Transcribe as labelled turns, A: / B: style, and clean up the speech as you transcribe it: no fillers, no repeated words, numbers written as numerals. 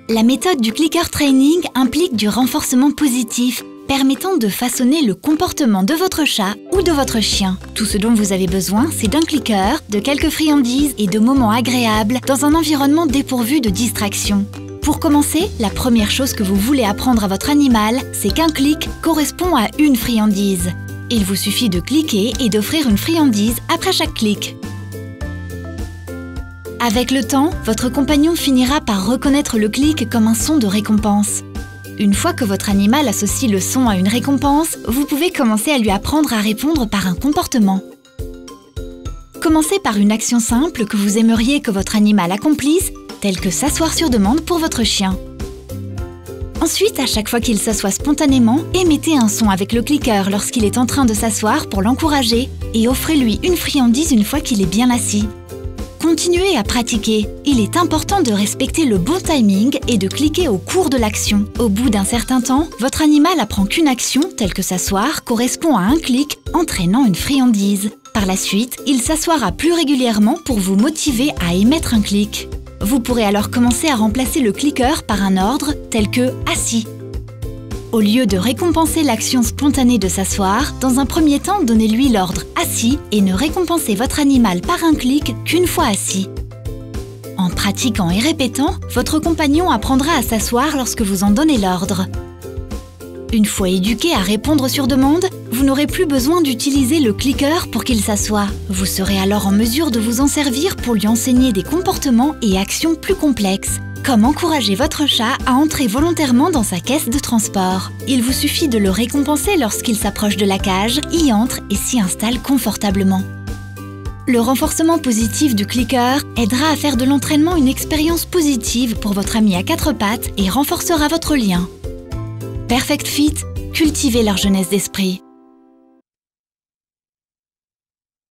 A: La méthode du clicker training implique du renforcement positif, permettant de façonner le comportement de votre chat ou de votre chien. Tout ce dont vous avez besoin, c'est d'un clicker, de quelques friandises et de moments agréables dans un environnement dépourvu de distractions. Pour commencer, la première chose que vous voulez apprendre à votre animal, c'est qu'un clic correspond à une friandise. Il vous suffit de cliquer et d'offrir une friandise après chaque clic. Avec le temps, votre compagnon finira par reconnaître le clic comme un son de récompense. Une fois que votre animal associe le son à une récompense, vous pouvez commencer à lui apprendre à répondre par un comportement. Commencez par une action simple que vous aimeriez que votre animal accomplisse, telle que s'asseoir sur demande pour votre chien. Ensuite, à chaque fois qu'il s'assoit spontanément, émettez un son avec le clicker lorsqu'il est en train de s'asseoir pour l'encourager et offrez-lui une friandise une fois qu'il est bien assis. Continuez à pratiquer. Il est important de respecter le bon timing et de cliquer au cours de l'action. Au bout d'un certain temps, votre animal apprend qu'une action, telle que s'asseoir, correspond à un clic, entraînant une friandise. Par la suite, il s'assoira plus régulièrement pour vous motiver à émettre un clic. Vous pourrez alors commencer à remplacer le clicker par un ordre tel que « assis ». Au lieu de récompenser l'action spontanée de s'asseoir, dans un premier temps, donnez-lui l'ordre « assis » et ne récompensez votre animal par un clic qu'une fois assis. En pratiquant et répétant, votre compagnon apprendra à s'asseoir lorsque vous en donnez l'ordre. Une fois éduqué à répondre sur demande, vous n'aurez plus besoin d'utiliser le clicker pour qu'il s'assoie. Vous serez alors en mesure de vous en servir pour lui enseigner des comportements et actions plus complexes. Comme encourager votre chat à entrer volontairement dans sa caisse de transport. Il vous suffit de le récompenser lorsqu'il s'approche de la cage, y entre et s'y installe confortablement. Le renforcement positif du clicker aidera à faire de l'entraînement une expérience positive pour votre ami à quatre pattes et renforcera votre lien. Perfect Fit, cultivez leur jeunesse d'esprit.